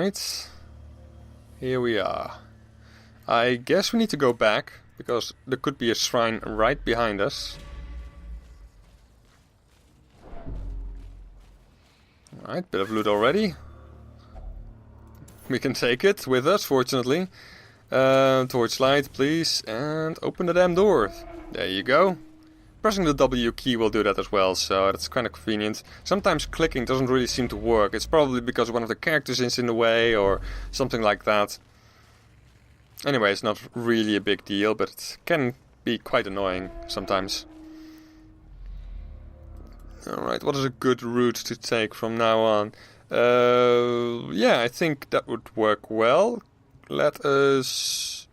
Alright. Here we are. I guess we need to go back, because there could be a shrine right behind us. Alright, bit of loot already. We can take it with us, fortunately. Torchlight, please, and open the damn door. There you go. Pressing the W key will do that as well, so that's kind of convenient. Sometimes clicking doesn't really seem to work. It's probably because one of the characters is in the way or something like that. Anyway, it's not really a big deal, but it can be quite annoying sometimes. Alright, what is a good route to take from now on? Yeah, I think that would work well. Let us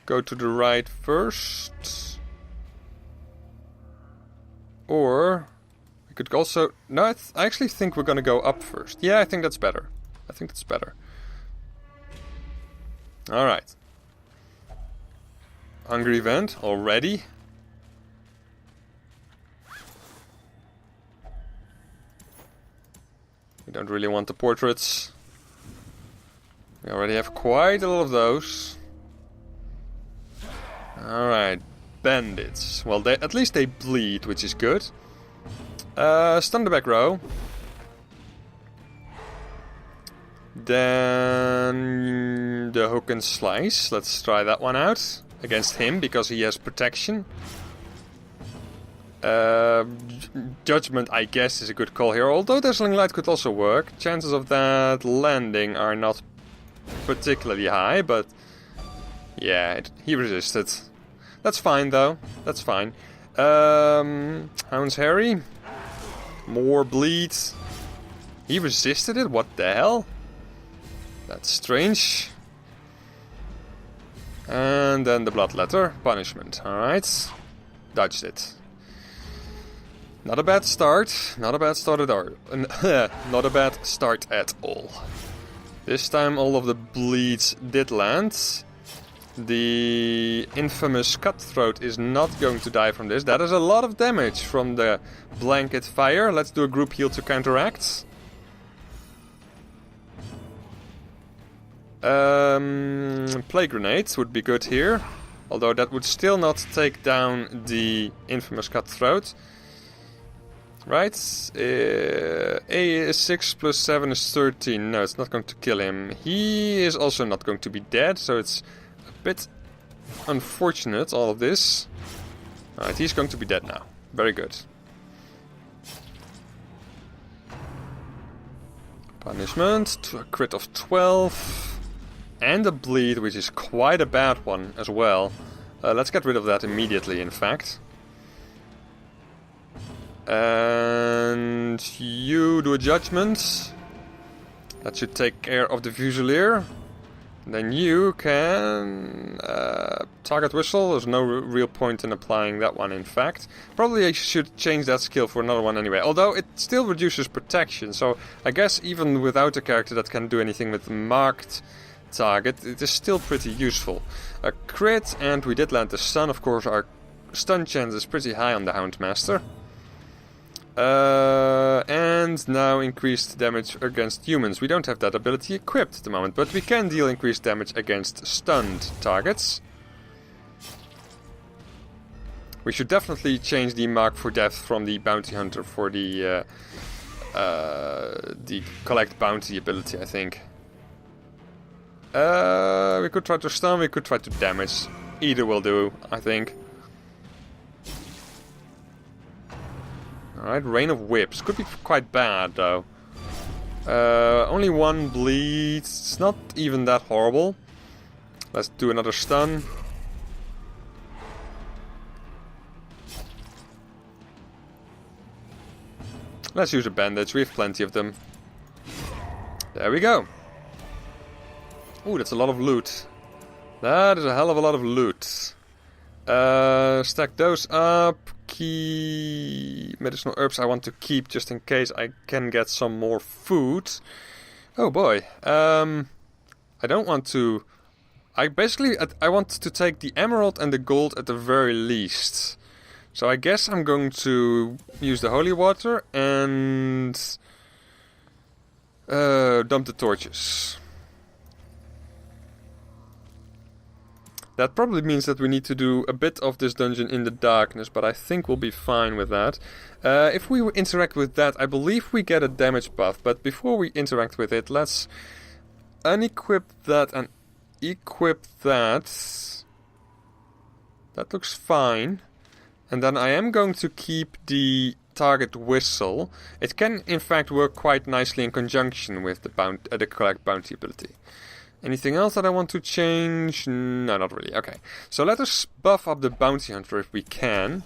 go to the right first. Or we could also... No, I actually think we're going to go up first. Yeah, I think that's better. Alright. Hungry event already. We don't really want the portraits. We already have quite a lot of those. Alright, bandits. Well, at least they bleed, which is good. Stun the back row. Then the hook and slice. Let's try that one out. Against him, because he has protection. Judgment, I guess, is a good call here. Although Dazzling Light could also work. Chances of that landing are not particularly high, but yeah, he resisted. That's fine, though. That's fine. Hound's Harry. More bleeds. He resisted it? What the hell? That's strange. And then the Bloodletter. Punishment. Alright. Dodged it. Not a bad start. Not a bad start at all. Not a bad start at all. This time all of the bleeds did land. The infamous Cutthroat is not going to die from this. That is a lot of damage from the blanket fire. Let's do a group heal to counteract. Plague Grenades would be good here. Although that would still not take down the infamous Cutthroat. Right, A is 6 plus 7 is 13. No, it's not going to kill him. He is also not going to be dead, so it's a bit unfortunate, all of this. Alright, he's going to be dead now. Very good. Punishment, to a crit of 12. And a bleed, which is quite a bad one as well. Let's get rid of that immediately, in fact. And you do a judgment. That should take care of the Fusilier. Then you can target whistle. There's no real point in applying that one, in fact. Probably I should change that skill for another one anyway. Although it still reduces protection. So I guess even without a character that can do anything with the marked target, it is still pretty useful. A crit, and we did land the stun. Of course, our stun chance is pretty high on the Houndmaster. And now increased damage against humans. We don't have that ability equipped at the moment, but we can deal increased damage against stunned targets. We should definitely change the mark for death from the bounty hunter for the collect bounty ability, I think. We could try to stun, we could try to damage. Either will do, I think. Alright, Rain of Whips. Could be quite bad, though. Only one bleed. It's not even that horrible. Let's do another stun. Let's use a bandage. We have plenty of them. There we go. Ooh, that's a lot of loot. That is a hell of a lot of loot. Stack those up. Key medicinal herbs I want to keep just in case I can get some more food. Oh boy. I don't want to... I want to take the emerald and the gold at the very least. So I guess I'm going to use the holy water and dump the torches. That probably means that we need to do a bit of this dungeon in the darkness, but I think we'll be fine with that. If we interact with that, I believe we get a damage buff, but before we interact with it, let's unequip that and equip that. That looks fine. And then I am going to keep the target whistle. It can in fact work quite nicely in conjunction with the collect bounty ability. Anything else that I want to change? No, not really. Okay, so let us buff up the bounty hunter if we can.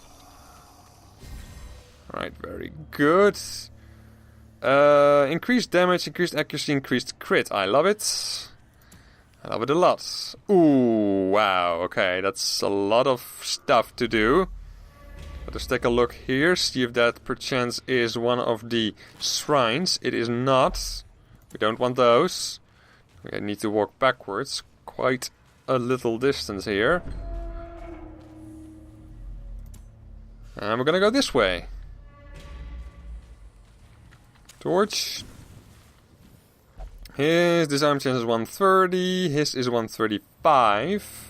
Alright, very good. Increased damage, increased accuracy, increased crit. I love it. I love it a lot. Ooh, wow. Okay, that's a lot of stuff to do. Let us take a look here, see if that perchance is one of the shrines. It is not. We don't want those. We need to walk backwards quite a little distance here. And we're gonna go this way. Torch. His disarm chance is 130, his is 135.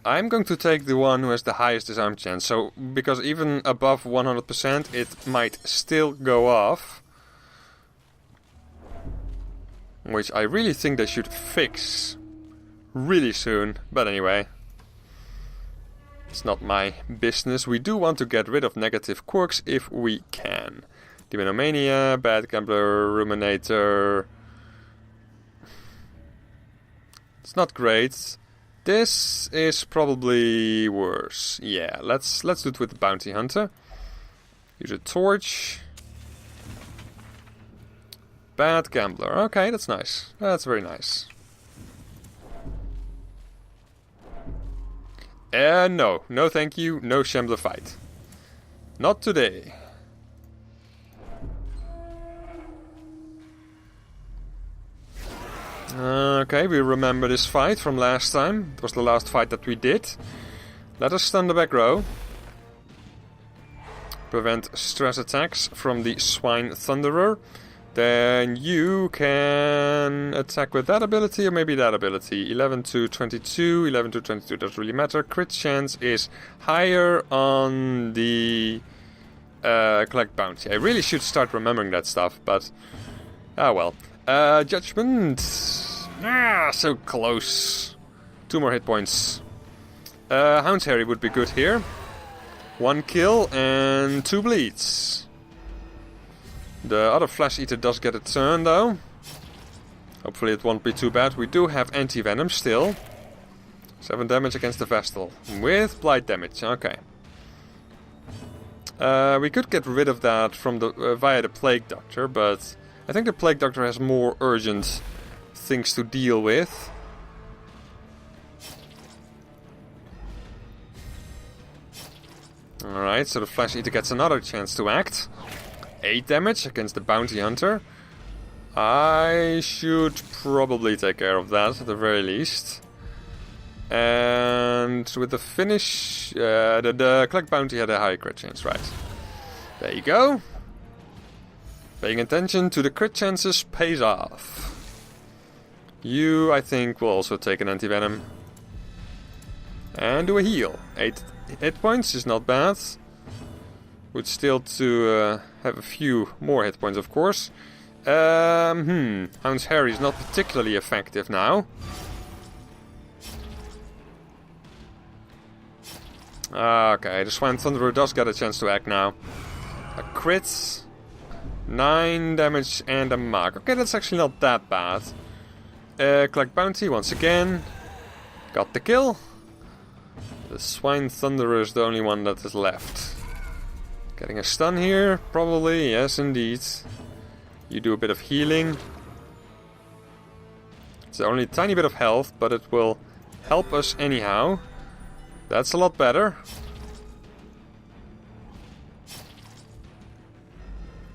I'm going to take the one who has the highest disarm chance, so because even above 100% it might still go off. Which I really think they should fix really soon, but anyway. It's not my business. We do want to get rid of negative quirks if we can. Demonomania, Bad Gambler, Ruminator. It's not great. This is probably worse. Yeah, let's do it with the Bounty Hunter. Use a torch. Bad Gambler. Okay, that's nice. That's very nice. No. No thank you. No Shambler fight. Not today. Okay, we remember this fight from last time. It was the last fight that we did. Let us stun the back row. Prevent stress attacks from the Swine Thunderer. Then you can attack with that ability or maybe that ability. 11 to 22. 11 to 22 doesn't really matter. Crit chance is higher on the collect bounty. I really should start remembering that stuff, but ah well. Judgment. Ah, so close. 2 more hit points. Hound's Harry would be good here. 1 kill and 2 bleeds. The other Flesh Eater does get a turn though. Hopefully it won't be too bad. We do have anti-venom still. 7 damage against the Vestal. With blight damage, okay. We could get rid of that from the via the Plague Doctor, but I think the Plague Doctor has more urgent things to deal with. Alright, so the Flesh Eater gets another chance to act. 8 damage against the Bounty Hunter. I should probably take care of that at the very least. And with the finish, the Collect Bounty had a high crit chance, right? There you go. Paying attention to the crit chances pays off. You, I think, will also take an anti-venom. And do a heal. 8 hit points is not bad. Would still to have a few more hit points, of course. Hound's Harry is not particularly effective now. Okay, the Swine Thunderer does get a chance to act now. A crit. 9 damage and a mark. Okay, that's actually not that bad. Collect Bounty once again. Got the kill. The Swine Thunderer is the only one that is left. Getting a stun here, probably. Yes, indeed. You do a bit of healing. It's only a tiny bit of health, but it will help us anyhow. That's a lot better.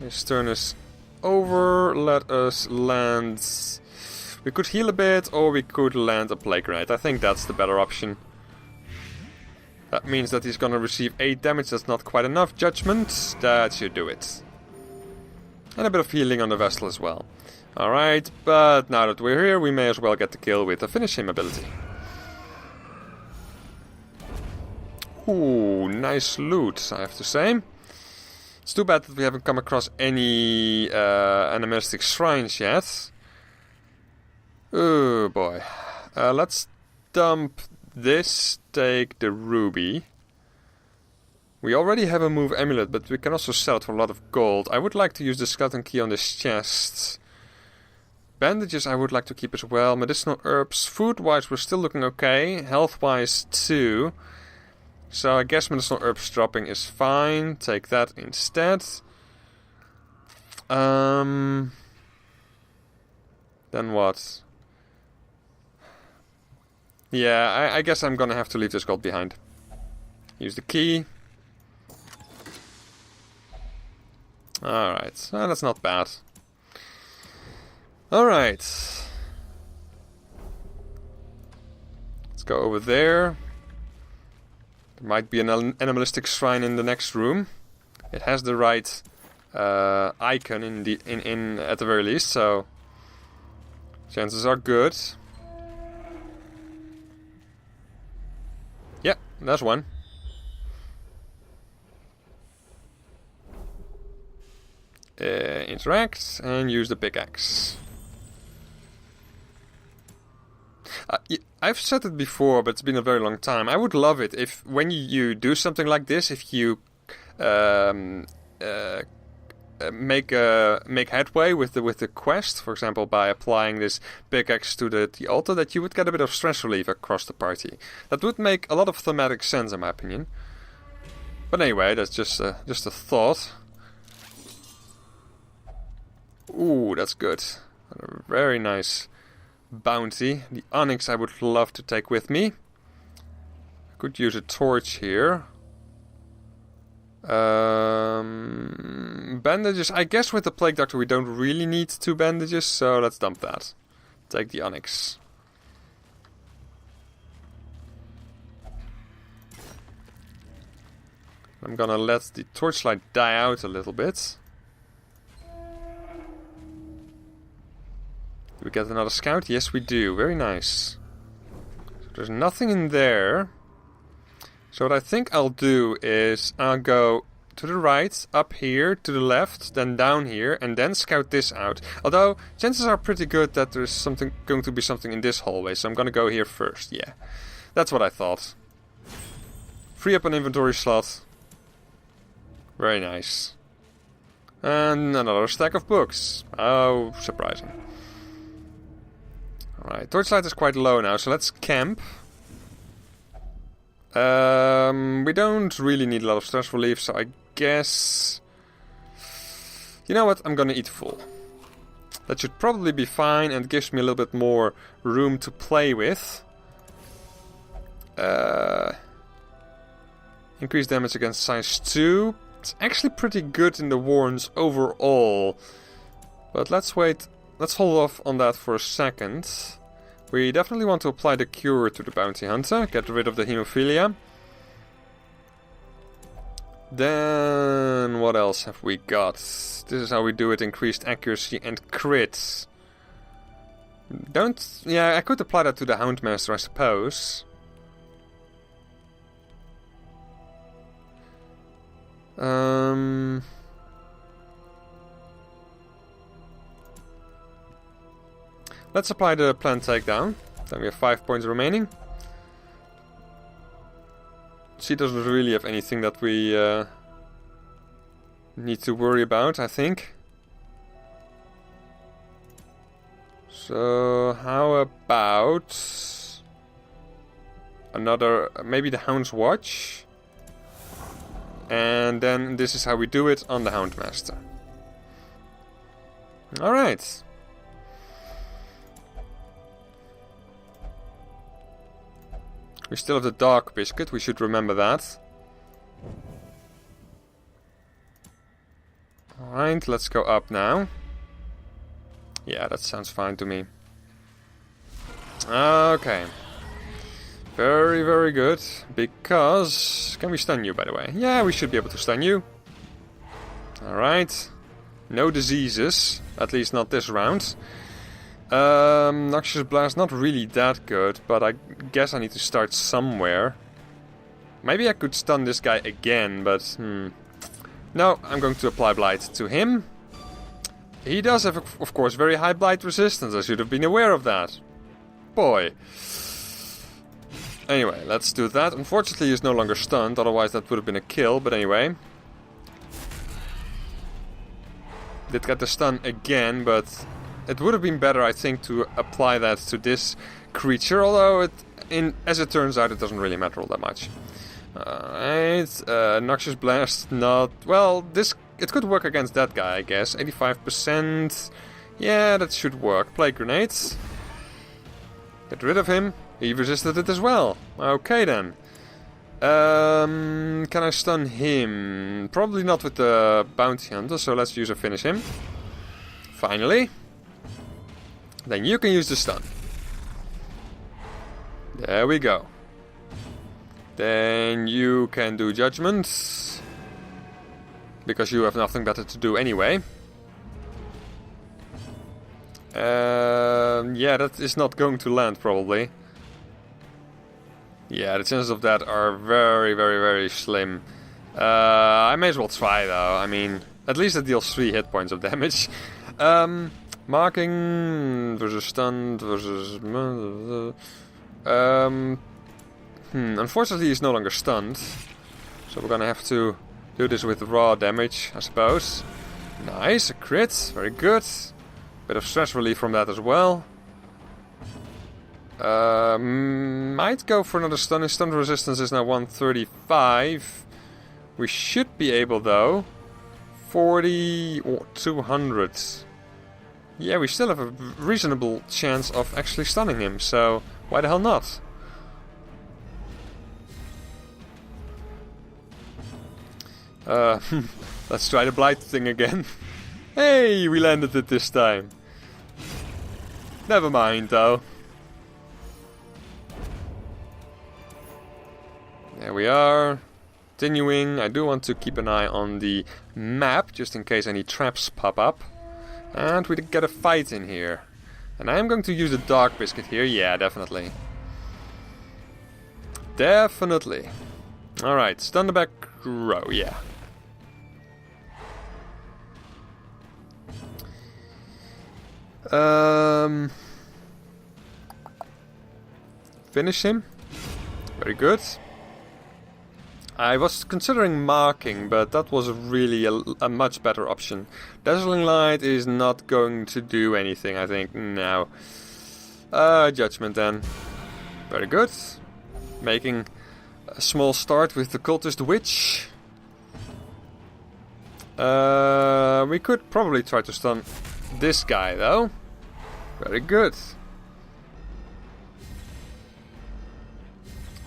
His turn is over. Let us land. We could heal a bit, or we could land a Plague Grenade. I think that's the better option. That means that he's gonna receive 8 damage. That's not quite enough. Judgment. That should do it. And a bit of healing on the Vestal as well. Alright, but now that we're here, we may as well get the kill with the Finish Him ability. Ooh, nice loot, I have to say. It's too bad that we haven't come across any animalistic shrines yet. Oh boy. Let's dump this, take the ruby. We already have a move amulet, but we can also sell it for a lot of gold. I would like to use the skeleton key on this chest. Bandages I would like to keep as well. Medicinal herbs. Food-wise we're still looking okay. Health-wise too. So I guess medicinal herbs dropping is fine. Take that instead. Then what? Yeah, I guess I'm gonna have to leave this gold behind. Use the key. Alright, well, that's not bad. Alright. Let's go over there. There might be an animalistic shrine in the next room. It has the right icon in at the very least, so chances are good. Yeah, there's one. Interact and use the pickaxe. I've said it before, but it's been a very long time. I would love it if, when you do something like this, if you make headway with the quest, for example, by applying this pickaxe to the altar, that you would get a bit of stress relief across the party. That would make a lot of thematic sense, in my opinion. But anyway, that's just a thought. Ooh, that's good. A very nice bounty. The onyx I would love to take with me. I could use a torch here. Bandages. I guess with the Plague Doctor we don't really need 2 bandages, so let's dump that. Take the onyx. I'm gonna let the torchlight die out a little bit. Do we get another scout? Yes, we do. Very nice. So there's nothing in there. So what I think I'll do is I'll go to the right, up here, to the left, then down here, and then scout this out. Although, chances are pretty good that there's going to be something in this hallway, so I'm gonna go here first. Yeah, that's what I thought. Free up an inventory slot. Very nice. And another stack of books. Oh, surprising. Alright, torchlight is quite low now, so let's camp. We don't really need a lot of stress relief, so I guess... You know what, I'm gonna eat full. That should probably be fine and gives me a little bit more room to play with. Increased damage against size 2. It's actually pretty good in the warns overall. But let's wait. Let's hold off on that for a second. We definitely want to apply the cure to the bounty hunter. Get rid of the hemophilia. Then what else have we got? This is how we do it. Increased accuracy and crits. Yeah, I could apply that to the Houndmaster, I suppose. Let's apply the plant takedown. Then we have 5 points remaining. She doesn't really have anything that we need to worry about, I think. So how about another, maybe the Hound's Watch? And then this is how we do it on the Houndmaster. Alright. We still have the Dark Biscuit, we should remember that. Alright, let's go up now. Yeah, that sounds fine to me. Okay. Very, very good. Because... Can we stun you, by the way? Yeah, we should be able to stun you. Alright. No diseases. At least not this round. Noxious Blast, not really that good, but I guess I need to start somewhere. Maybe I could stun this guy again, but no, I'm going to apply Blight to him. He does have, of course, very high Blight resistance. I should have been aware of that. Boy. Anyway, let's do that. Unfortunately, he's no longer stunned, otherwise that would have been a kill, but anyway. Did get the stun again, but it would have been better, I think, to apply that to this creature, although as it turns out, it doesn't really matter all that much. Alright, Noxious Blast, not... Well, it could work against that guy, I guess. 85%. Yeah, that should work. Plague Grenades. Get rid of him. He resisted it as well. Okay then. Can I stun him? Probably not with the Bounty Hunter, so let's use a finish him. Finally. Then you can use the stun. There we go. Then you can do Judgment. Because you have nothing better to do anyway. Yeah, that is not going to land probably. Yeah, the chances of that are very, very, very slim. I may as well try though. I mean, at least it deals 3 hit points of damage. Marking versus stunned versus... Unfortunately, he's no longer stunned. So we're gonna have to do this with raw damage, I suppose. Nice, a crit. Very good. Bit of stress relief from that as well. Might go for another stun. His stun resistance is now 135. We should be able, though. 40 or 200. Yeah, we still have a reasonable chance of actually stunning him, so why the hell not? Let's try the Blight thing again. Hey, we landed it this time. Never mind, though. There we are. Continuing. I do want to keep an eye on the map, just in case any traps pop up. And we get a fight in here. And I'm going to use the Dark Biscuit here. Yeah, definitely. Definitely. Alright, stun the back row. Yeah. Finish him. Very good. I was considering marking, but that was really a much better option. Dazzling Light is not going to do anything, I think, now. Judgment then. Very good. Making a small start with the Cultist Witch. We could probably try to stun this guy, though. Very good.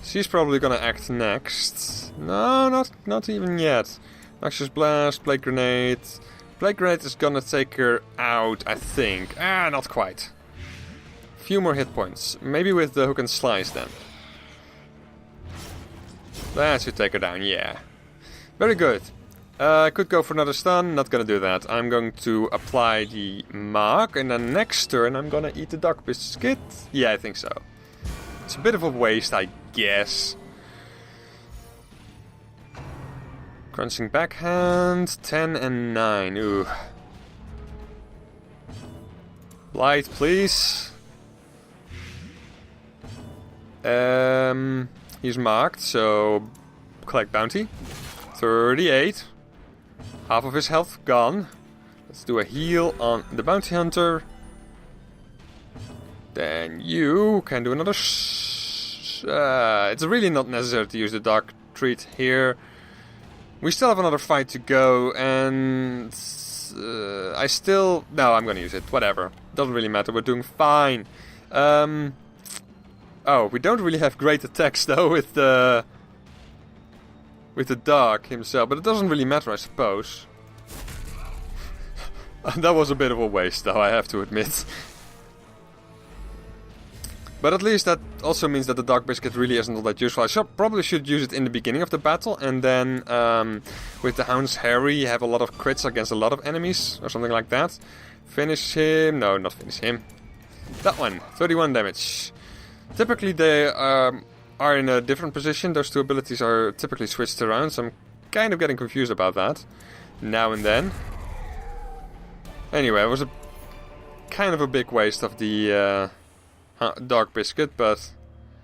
She's probably gonna act next. No, not even yet. Noxious Blast, Plague Grenade. Plague Grenade is gonna take her out, I think. Not quite. Few more hit points. Maybe with the Hook and Slice then. That should take her down, yeah. Very good. I could go for another stun, not gonna do that. I'm going to apply the Mark, and then next turn I'm gonna eat the Dark Biscuit. Yeah, I think so. It's a bit of a waste, I guess. Crunching Backhand, 10 and 9. Ooh. Light, please. He's marked, so collect bounty. 38. Half of his health gone. Let's do a heal on the bounty hunter. Then you can do another. It's really not necessary to use the Dark Treat here. We still have another fight to go, and I still... No, I'm gonna use it. Whatever. Doesn't really matter. We're doing fine. Oh, we don't really have great attacks though with the Dark himself, but it doesn't really matter, I suppose. That was a bit of a waste, though, I have to admit. But at least that also means that the Dark Biscuit really isn't all that useful. I probably should use it in the beginning of the battle, and then with the Hound's Harry, you have a lot of crits against a lot of enemies, or something like that. Finish him. No, not finish him. That one. 31 damage. Typically they are are in a different position. Those two abilities are typically switched around, so I'm kind of getting confused about that now and then. Anyway, it was a kind of a big waste of the Dark Biscuit, but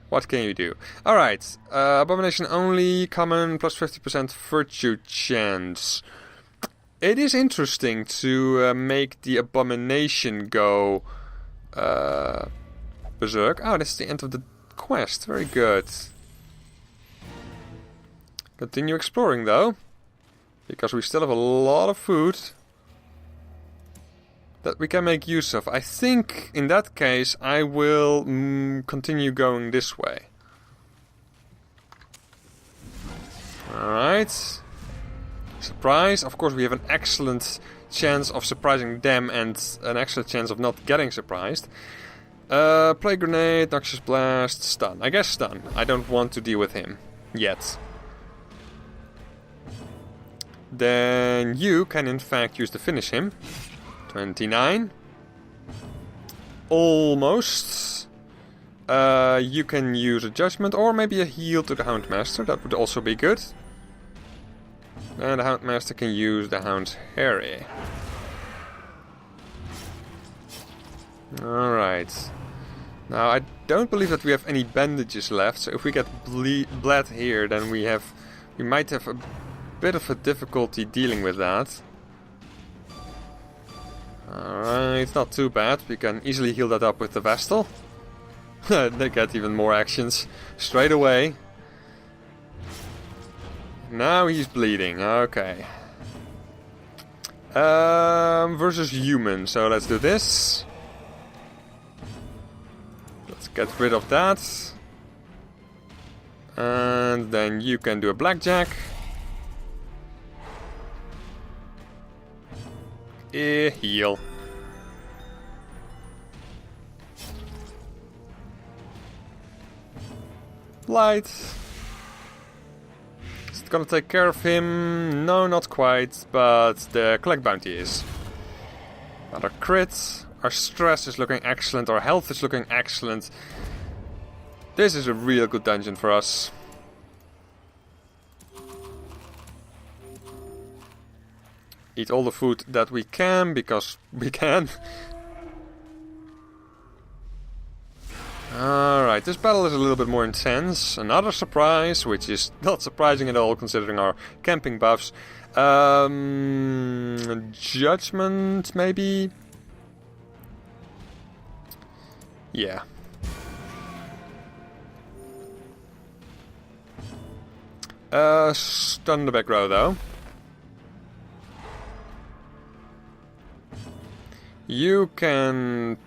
what can you do? Alright, Abomination only, common, plus 50% virtue chance. It is interesting to make the Abomination go berserk. Oh, that's the end of the quest. Very good. Continue exploring though, because we still have a lot of food that we can make use of. I think in that case I will continue going this way. Alright. Surprise. Of course we have an excellent chance of surprising them and an excellent chance of not getting surprised. Plague Grenade, Noxious Blast, Stun. I guess Stun. I don't want to deal with him. Yet. Then you can in fact use to finish him. 29. Almost. You can use a Judgment or maybe a heal to the Houndmaster. That would also be good. And the Houndmaster can use the Hound's Harry. Alright. Now I don't believe that we have any bandages left, so if we get bled here, then we might have a bit of a difficulty dealing with that. Alright, not too bad. We can easily heal that up with the Vestal. They get even more actions straight away. Now he's bleeding. Okay. Versus human. So let's do this. Let's get rid of that. And then you can do a blackjack. Heal. Light. Is it gonna take care of him? No, not quite, but the collect bounty is. Another crit. Our stress is looking excellent, our health is looking excellent. This is a real good dungeon for us. Eat all the food that we can, because we can. Alright, this battle is a little bit more intense. Another surprise, which is not surprising at all considering our camping buffs. Judgment, maybe? Yeah. Stun the back row though. You can...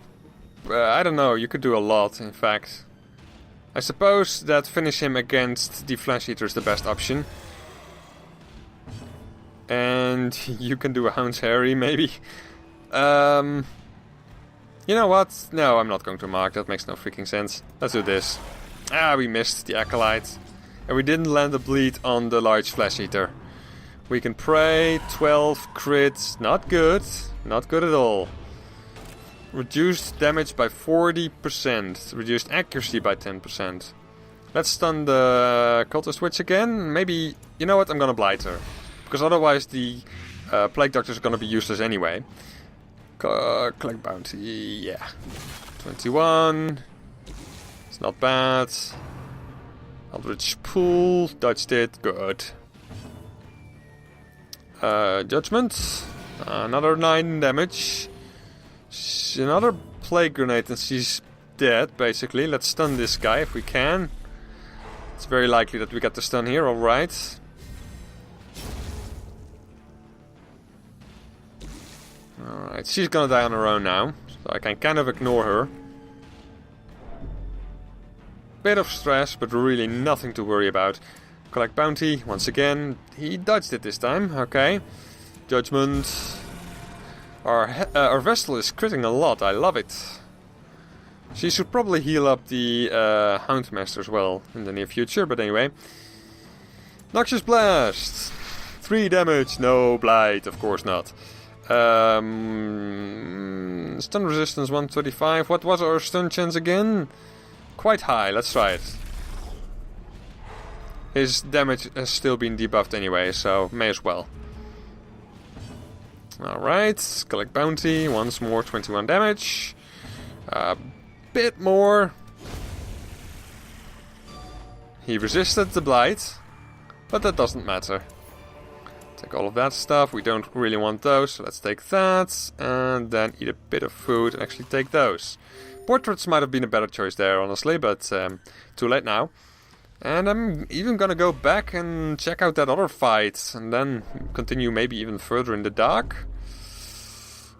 I don't know, you could do a lot, in fact. I suppose that finish him against the Flesh Eater is the best option. And you can do a Hound's Harry, maybe. You know what? No, I'm not going to mark, that makes no freaking sense. Let's do this. Ah, we missed the Acolyte. And we didn't land a bleed on the large Flesh Eater. We can pray, 12 crits, not good. Not good at all. Reduced damage by 40%. Reduced accuracy by 10%. Let's stun the Cultist Witch again. Maybe, you know what, I'm gonna Blight her. Because otherwise the Plague Doctor is gonna be useless anyway. Collect Bounty, yeah. 21. It's not bad. Eldritch Pool, dodged it, good. Judgment. Another 9 damage. Another Plague Grenade and she's dead, basically. Let's stun this guy if we can. It's very likely that we get the stun here, alright. Alright, she's gonna die on her own now. So I can kind of ignore her. Bit of stress, but really nothing to worry about. Collect Bounty, once again. He dodged it this time, okay. Judgment. Our Vestal is critting a lot, I love it. She should probably heal up the Houndmaster as well in the near future, but anyway. Noxious Blast! 3 damage, no Blight, of course not. Stun resistance 135, what was our stun chance again? Quite high, let's try it. His damage has still been debuffed anyway, so may as well. Alright, collect bounty, once more, 21 damage. A bit more. He resisted the blight, but that doesn't matter. Take all of that stuff, we don't really want those, so let's take that. And then eat a bit of food and actually take those. Portraits might have been a better choice there, honestly, but too late now. And I'm even gonna go back and check out that other fight, and then continue maybe even further in the dark.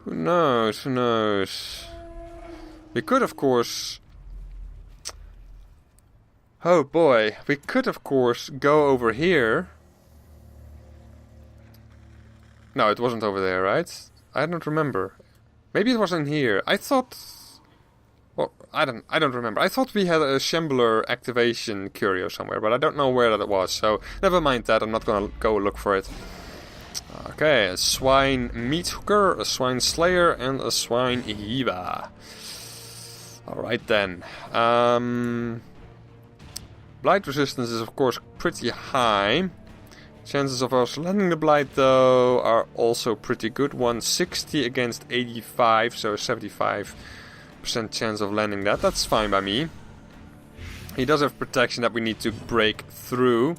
Who knows, who knows. We could, of course... Oh boy, we could, of course, go over here. No, it wasn't over there, right? I don't remember. Maybe it was in here. I thought... Well, I don't remember. I thought we had a Shambler activation curio somewhere, but I don't know where that was, so never mind that. I'm not gonna go look for it. Okay, a swine meat hooker, a swine slayer, and a swine heaver. Alright then. Blight resistance is of course pretty high. Chances of us landing the blight though are also pretty good. 160 against 85, so 75% chance of landing that. That's fine by me. He does have protection that we need to break through.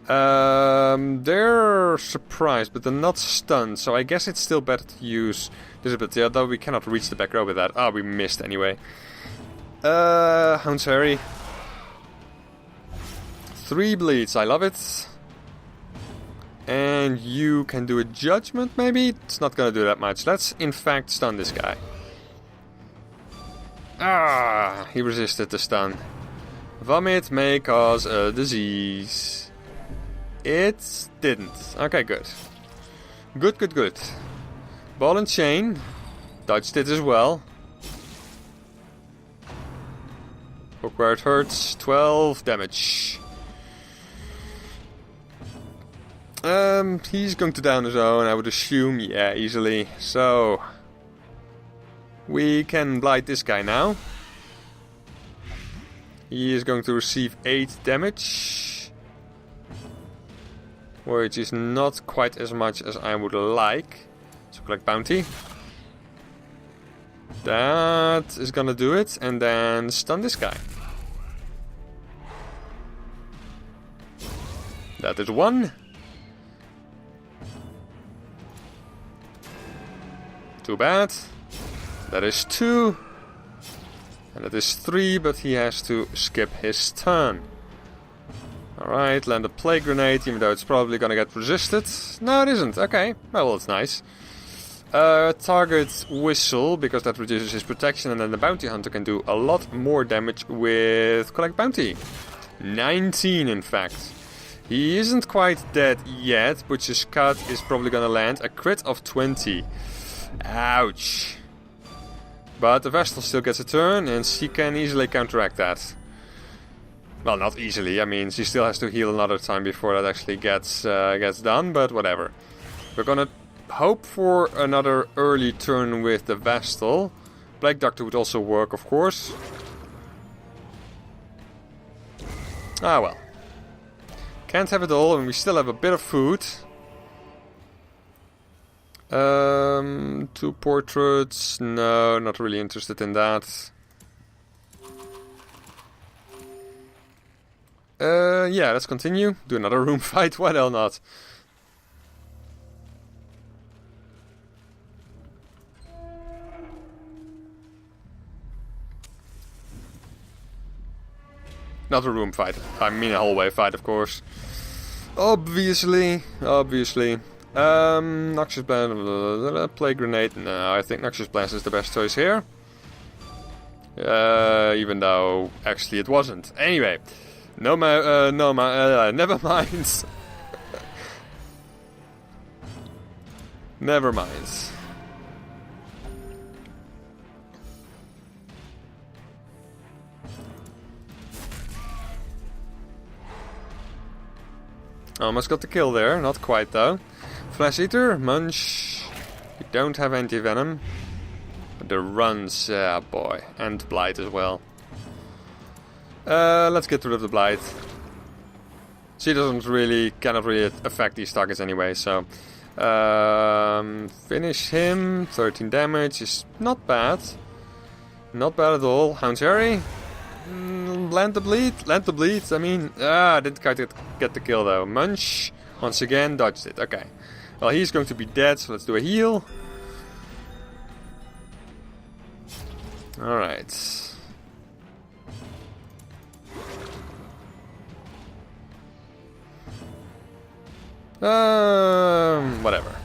They're surprised, but they're not stunned, so I guess it's still better to use disability, although we cannot reach the back row with that. Ah, we missed anyway. Hound's Harry. 3 bleeds, I love it. And you can do a judgment, maybe? It's not gonna do that much. Let's, in fact, stun this guy. Ah, he resisted the stun. Vomit may cause a disease. It didn't. Okay, good. Good, good, good. Ball and chain. Dodged it as well. Hook where it hurts. 12 damage. He's going to down his own, I would assume. Yeah, easily. So... we can blight this guy now. He is going to receive 8 damage. Which is not quite as much as I would like. So collect bounty. That is gonna do it. And then stun this guy. That is 1. Too bad. That is 2. And that is 3, but he has to skip his turn. Alright, land a plague grenade, even though it's probably gonna get resisted. No, it isn't. Okay, well, it's nice. Target whistle, because that reduces his protection, and then the bounty hunter can do a lot more damage with collect bounty. 19, in fact. He isn't quite dead yet, but his cut is probably gonna land a crit of 20. Ouch. But the Vestal still gets a turn, and she can easily counteract that. Well, not easily. I mean, she still has to heal another time before that actually gets done, but whatever. We're gonna hope for another early turn with the Vestal. Plague Doctor would also work, of course. Ah, well. Can't have it all, and we still have a bit of food. 2 portraits. No, not really interested in that. Yeah, let's continue. Do another room fight. Why the hell not? Not a room fight. I mean a hallway fight, of course. Obviously. Noxious Blast, Plague Grenade. No, I think Noxious Blast is the best choice here. Even though actually it wasn't. Anyway, never mind. Never mind. Almost got the kill there, not quite though. Flesh Eater, Munch. We don't have anti-venom. But the runs, yeah boy. And Blight as well. Let's get rid of the Blight. She cannot really affect these targets anyway, so... finish him. 13 damage is not bad. Not bad at all. Hound's Harry. Land the bleed. I mean, didn't quite get the kill though. Munch, once again, dodged it. Okay. Well, he's going to be dead, so let's do a heal. Alright. Whatever.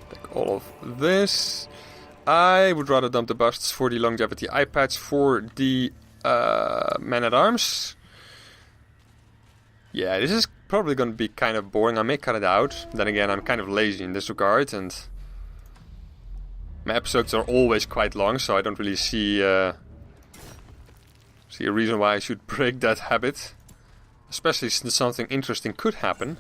Take all of this. I would rather dump the busts for the longevity eye patch for the man-at-arms. Yeah, this is probably going to be kind of boring. I may cut it out. Then again, I'm kind of lazy in this regard, and my episodes are always quite long, so I don't really see a reason why I should break that habit. Especially since something interesting could happen.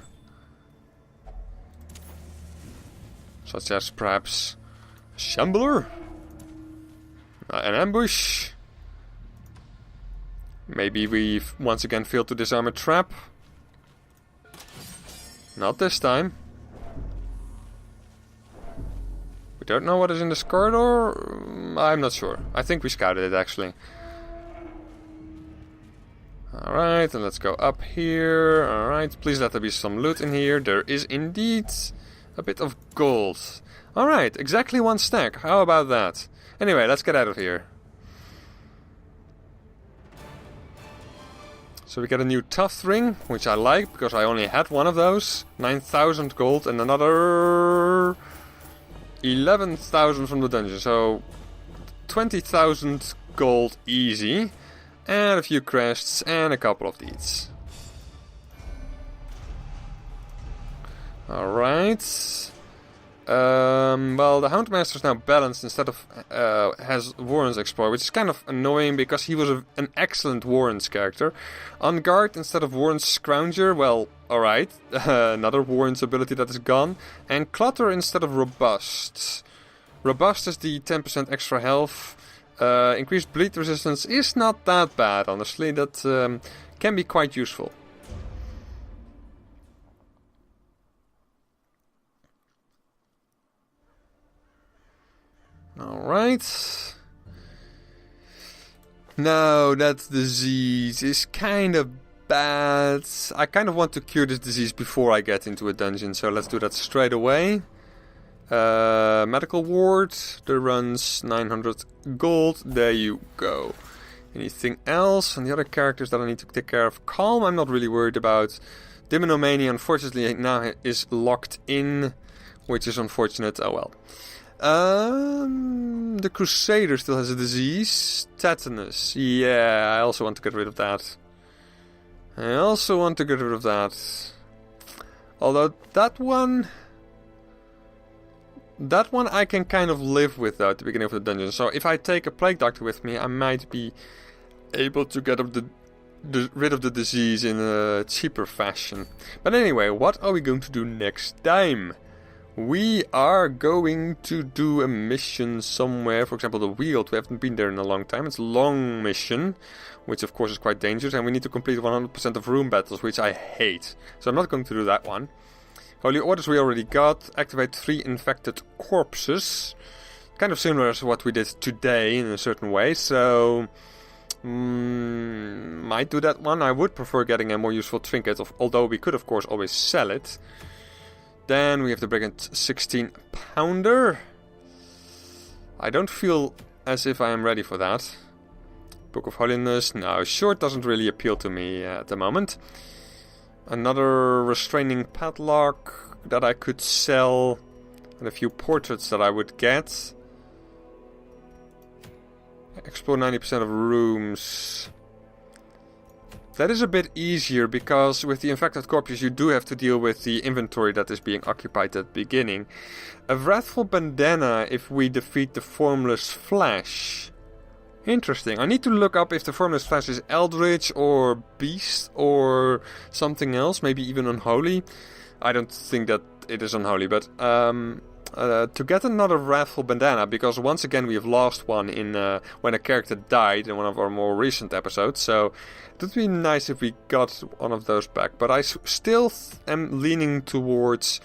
Such as perhaps a shambler, an ambush. Maybe we've once again failed to disarm a trap. Not this time. We don't know what is in this corridor. I'm not sure. I think we scouted it actually. Alright, and let's go up here. Alright, please let there be some loot in here. There is indeed a bit of gold. Alright, exactly 1 stack. How about that? Anyway, let's get out of here. So we get a new tuft ring, which I like, because I only had one of those. 9,000 gold and another 11,000 from the dungeon. So 20,000 gold easy. And a few crests and a couple of deeds. Alright. Well, the Houndmaster is now balanced instead of has Warren's Explorer, which is kind of annoying because he was an excellent Warren's character. On guard instead of Warren's Scrounger, well, alright. Another Warren's ability that is gone. And Clutter instead of Robust. Robust is the 10% extra health. Increased bleed resistance is not that bad, honestly. That can be quite useful. Alright. Now, that disease is kind of bad. I kind of want to cure this disease before I get into a dungeon, so let's do that straight away. Medical ward, that runs 900 gold. There you go. Anything else? And the other characters that I need to take care of. Calm, I'm not really worried about. Demonomania, unfortunately, now is locked in, which is unfortunate. Oh well. The Crusader still has a disease. Tetanus. Yeah, I also want to get rid of that. Although that one I can kind of live with though, at the beginning of the dungeon. So if I take a Plague Doctor with me, I might be able to get rid of the disease in a cheaper fashion. But anyway, what are we going to do next time? We are going to do a mission somewhere. For example, the Weald. We haven't been there in a long time. It's a long mission, which of course is quite dangerous. And we need to complete 100% of room battles, which I hate. So I'm not going to do that one. Holy Orders we already got. Activate 3 infected corpses. Kind of similar to what we did today in a certain way. So might do that one. I would prefer getting a more useful trinket, although we could of course always sell it. Then we have the Brigand 16 pounder. I don't feel as if I am ready for that. Book of Holiness. No, short doesn't really appeal to me at the moment. Another restraining padlock that I could sell. And a few portraits that I would get. Explore 90% of rooms. That is a bit easier because with the infected corpses you do have to deal with the inventory that is being occupied at the beginning. A Wrathful Bandana if we defeat the Formless Flash. Interesting. I need to look up if the Formless Flash is Eldritch or Beast or something else. Maybe even Unholy. I don't think that it is Unholy, but to get another Wrathful Bandana, because once again we have lost one in when a character died in one of our more recent episodes, so it would be nice if we got one of those back. But I still am leaning towards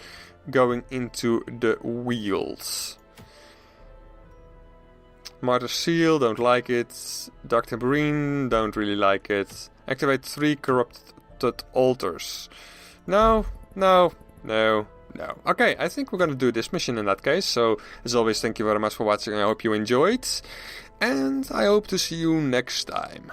going into the wheels. Martyr Seal, don't like it. Dark Tambourine, don't really like it. Activate 3 corrupted altars. No. Okay, I think we're gonna do this mission in that case. So, as always, thank you very much for watching. I hope you enjoyed. And I hope to see you next time.